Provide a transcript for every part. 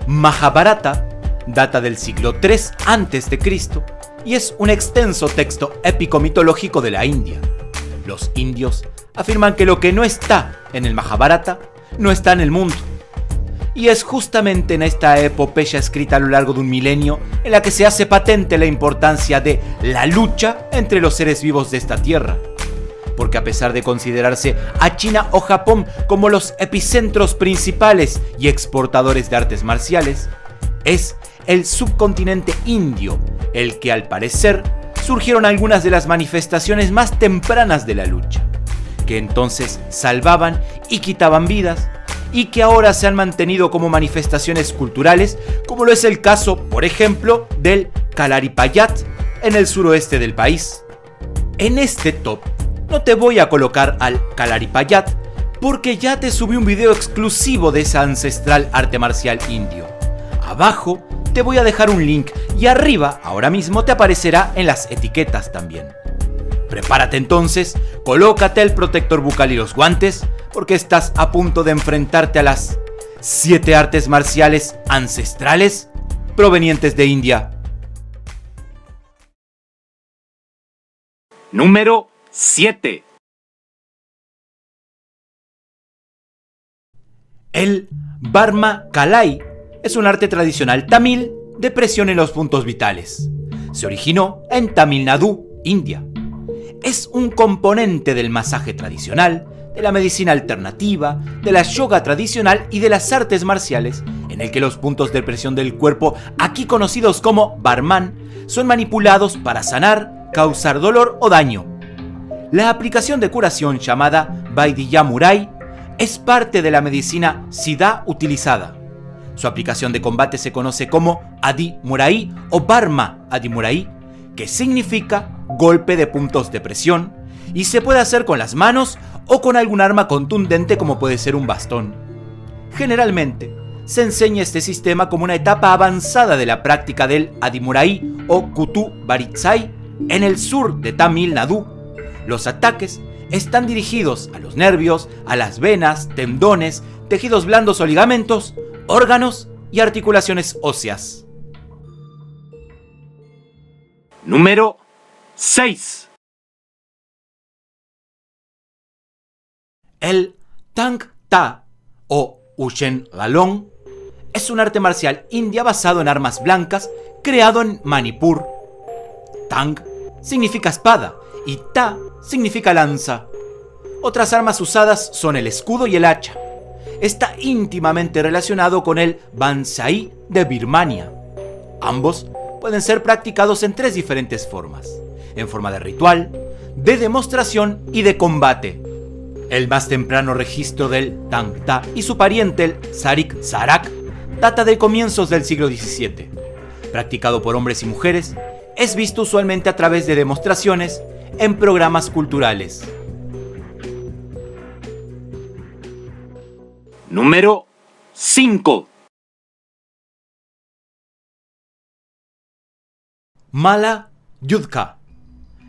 Mahabharata data del siglo III a.C. y es un extenso texto épico mitológico de la India. Los indios afirman que lo que no está en el Mahabharata no está en el mundo. Y es justamente en esta epopeya escrita a lo largo de un milenio en la que se hace patente la importancia de la lucha entre los seres vivos de esta tierra. Porque a pesar de considerarse a China o Japón como los epicentros principales y exportadores de artes marciales, es el subcontinente indio el que al parecer surgieron algunas de las manifestaciones más tempranas de la lucha, que entonces salvaban y quitaban vidas, y que ahora se han mantenido como manifestaciones culturales, como lo es el caso, por ejemplo, del Kalaripayat en el suroeste del país. En este top no te voy a colocar al Kalaripayat porque ya te subí un video exclusivo de esa ancestral arte marcial indio. Abajo te voy a dejar un link y arriba, ahora mismo, te aparecerá en las etiquetas también. Prepárate entonces, colócate el protector bucal y los guantes, porque estás a punto de enfrentarte a las 7 artes marciales ancestrales provenientes de India. Número 7. El Barma Kalai es un arte tradicional tamil de presión en los puntos vitales. Se originó en Tamil Nadu, India. Es un componente del masaje tradicional, de la medicina alternativa, de la yoga tradicional y de las artes marciales, en el que los puntos de presión del cuerpo, aquí conocidos como Barman, son manipulados para sanar, causar dolor o daño. La aplicación de curación llamada Vaidyamurai es parte de la medicina Siddha utilizada. Su aplicación de combate se conoce como Adi Murai o Barma Adi Murai, que significa golpe de puntos de presión, y se puede hacer con las manos o con algún arma contundente como puede ser un bastón. Generalmente, se enseña este sistema como una etapa avanzada de la práctica del Adi Murai o Kutu Baritsai en el sur de Tamil Nadu. Los ataques están dirigidos a los nervios, a las venas, tendones, tejidos blandos o ligamentos, órganos y articulaciones óseas. Número 6. El Tang Ta o Ushen Galong es un arte marcial india basado en armas blancas creado en Manipur. Tang significa espada y Ta significa lanza. Otras armas usadas son el escudo y el hacha. Está íntimamente relacionado con el Bansai de Birmania. Ambos pueden ser practicados en 3 diferentes formas: en forma de ritual, de demostración y de combate. El más temprano registro del Tang Ta y su pariente, el Sarik Sarak, data de comienzos del siglo XVII. Practicado por hombres y mujeres, es visto usualmente a través de demostraciones en programas culturales. Número 5. Mala Yudhka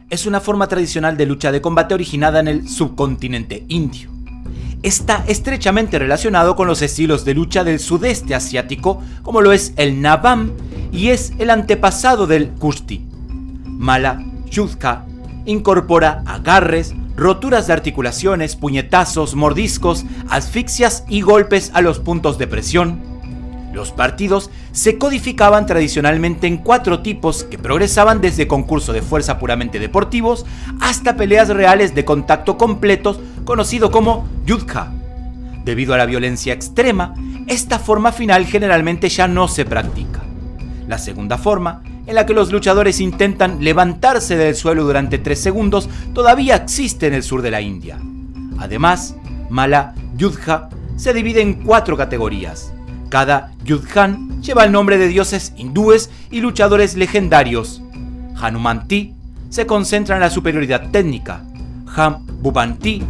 es una forma tradicional de lucha de combate originada en el subcontinente indio. Está estrechamente relacionado con los estilos de lucha del sudeste asiático, como lo es el Navam, y es el antepasado del Kushti. Mala Yudhka incorpora agarres, roturas de articulaciones, puñetazos, mordiscos, asfixias y golpes a los puntos de presión. Los partidos se codificaban tradicionalmente en 4 tipos que progresaban desde concurso de fuerza puramente deportivos hasta peleas reales de contacto completos, conocido como Yudhka. Debido a la violencia extrema, esta forma final generalmente ya no se practica. La segunda forma, en la que los luchadores intentan levantarse del suelo durante 3 segundos, todavía existe en el sur de la India. Además, Mala Yudha se divide en 4 categorías. Cada Yudhan lleva el nombre de dioses hindúes y luchadores legendarios. Hanumanti se concentra en la superioridad técnica. Bhubanti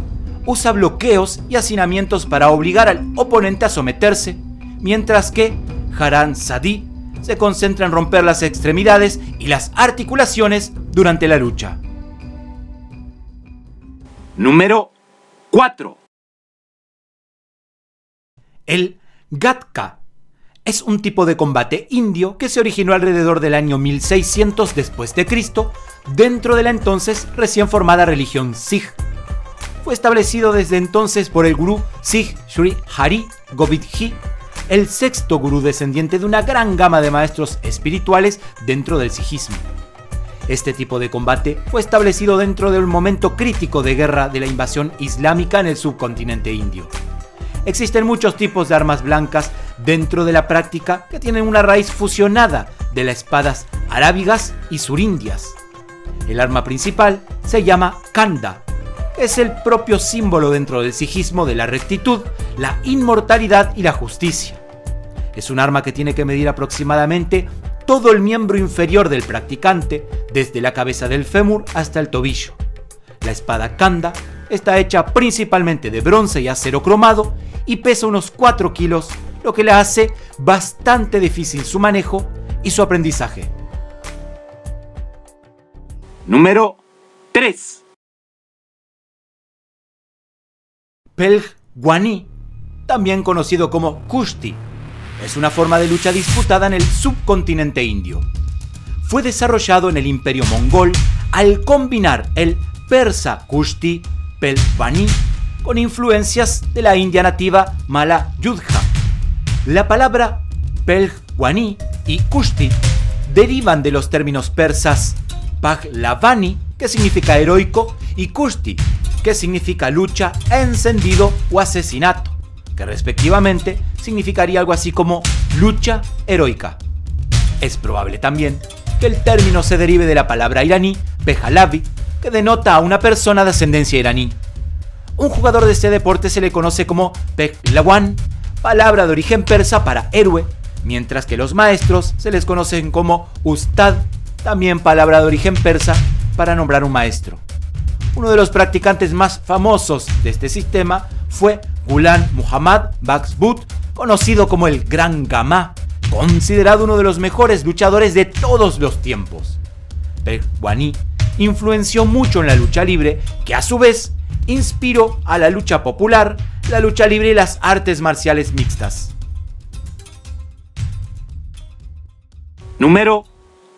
usa bloqueos y hacinamientos para obligar al oponente a someterse, mientras que Haran Sadi se concentra en romper las extremidades y las articulaciones durante la lucha. Número 4. El Gatka Es un tipo de combate indio que se originó alrededor del año 1600 después de Cristo, dentro de la entonces recién formada religión Sikh. Fue establecido desde entonces por el gurú Sikh Sri Hari Gobind Ji, el sexto gurú descendiente de una gran gama de maestros espirituales dentro del sijismo. Este tipo de combate fue establecido dentro de un momento crítico de guerra de la invasión islámica en el subcontinente indio. Existen muchos tipos de armas blancas dentro de la práctica que tienen una raíz fusionada de las espadas arábigas y surindias. El arma principal se llama Kanda. Es el propio símbolo dentro del sijismo de la rectitud, la inmortalidad y la justicia. Es un arma que tiene que medir aproximadamente todo el miembro inferior del practicante, desde la cabeza del fémur hasta el tobillo. La espada Kanda está hecha principalmente de bronce y acero cromado y pesa unos 4 kilos, lo que la hace bastante difícil su manejo y su aprendizaje. Número 3. Pelghwani, también conocido como Kushti, es una forma de lucha disputada en el subcontinente indio. Fue desarrollado en el Imperio Mongol al combinar el persa Kushti Pelghwani con influencias de la India nativa Mala Yudha. La palabra Pelghwani y Kushti derivan de los términos persas Pahlavani, que significa heroico, y Kushti, que significa lucha, encendido o asesinato, que respectivamente significaría algo así como lucha heroica. Es probable también que el término se derive de la palabra iraní Pahlavi, que denota a una persona de ascendencia iraní. Un jugador de este deporte se le conoce como Pehlawan, palabra de origen persa para héroe, mientras que los maestros se les conocen como Ustad, también palabra de origen persa para nombrar un maestro. Uno de los practicantes más famosos de este sistema fue Ghulam Muhammad Bajt, conocido como el Gran Gamá, considerado uno de los mejores luchadores de todos los tiempos. Pelghwani influenció mucho en la lucha libre, que a su vez inspiró a la lucha popular, la lucha libre y las artes marciales mixtas. Número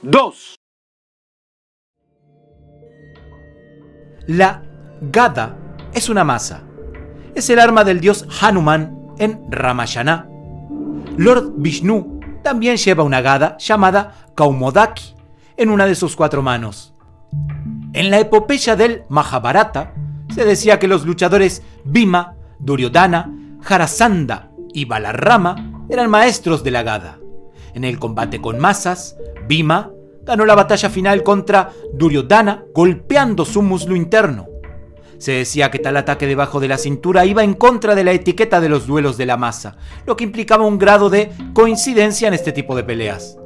2. La Gada es una maza. Es el arma del dios Hanuman en Ramayana. Lord Vishnu también lleva una Gada llamada Kaumodaki en una de sus 4 manos. En la epopeya del Mahabharata se decía que los luchadores Bhima, Duryodhana, Jarasandha y Balarama eran maestros de la Gada. En el combate con mazas, Bhima ganó la batalla final contra Duryodhana golpeando su muslo interno. Se decía que tal ataque debajo de la cintura iba en contra de la etiqueta de los duelos de la masa, lo que implicaba un grado de coincidencia en este tipo de peleas.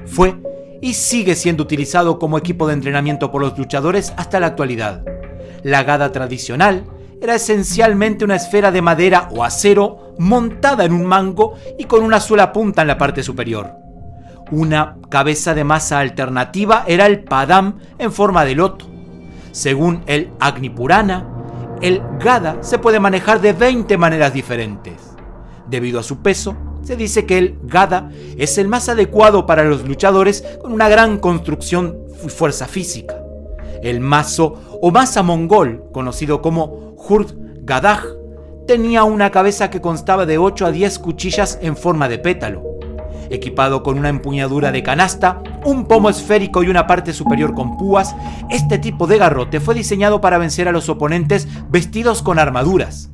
Fue y sigue siendo utilizado como equipo de entrenamiento por los luchadores hasta la actualidad. La Gada tradicional era esencialmente una esfera de madera o acero montada en un mango y con una sola punta en la parte superior. Una cabeza de masa alternativa era el Padam en forma de loto. Según el Agni Purana, el Gada se puede manejar de 20 maneras diferentes. Debido a su peso, se dice que el Gada es el más adecuado para los luchadores con una gran construcción y fuerza física. El mazo o masa mongol, conocido como Hurd Gadah, tenía una cabeza que constaba de 8 a 10 cuchillas en forma de pétalo. Equipado con una empuñadura de canasta, un pomo esférico y una parte superior con púas, este tipo de garrote fue diseñado para vencer a los oponentes vestidos con armaduras.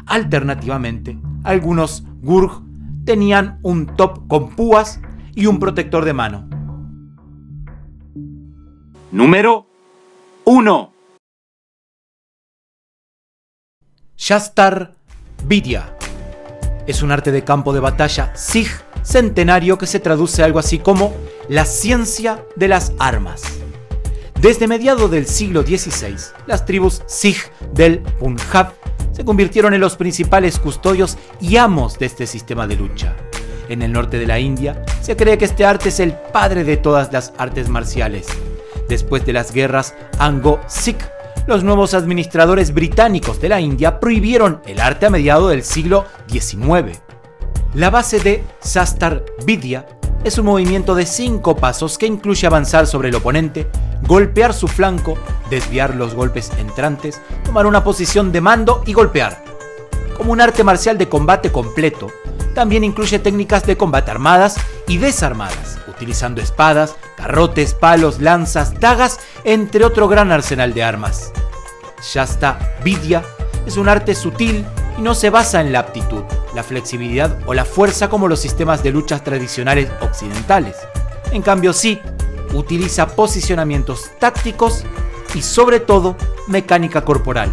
Alternativamente, algunos gurg tenían un top con púas y un protector de mano. Número 1. Shastar Vidya es un arte de campo de batalla Sikh centenario que se traduce algo así como la ciencia de las armas. Desde mediados del siglo XVI, las tribus Sikh del Punjab se convirtieron en los principales custodios y amos de este sistema de lucha. En el norte de la India se cree que este arte es el padre de todas las artes marciales. Después de las guerras Anglo-Sikh, los nuevos administradores británicos de la India prohibieron el arte a mediados del siglo XIX. La base de Shastar Vidya es un movimiento de 5 pasos que incluye avanzar sobre el oponente, golpear su flanco, desviar los golpes entrantes, tomar una posición de mando y golpear. Como un arte marcial de combate completo, también incluye técnicas de combate armadas y desarmadas, utilizando espadas, garrotes, palos, lanzas, dagas, entre otro gran arsenal de armas. Shastar Vidya es un arte sutil y no se basa en la aptitud, la flexibilidad o la fuerza como los sistemas de luchas tradicionales occidentales. En cambio sí, utiliza posicionamientos tácticos y sobre todo mecánica corporal.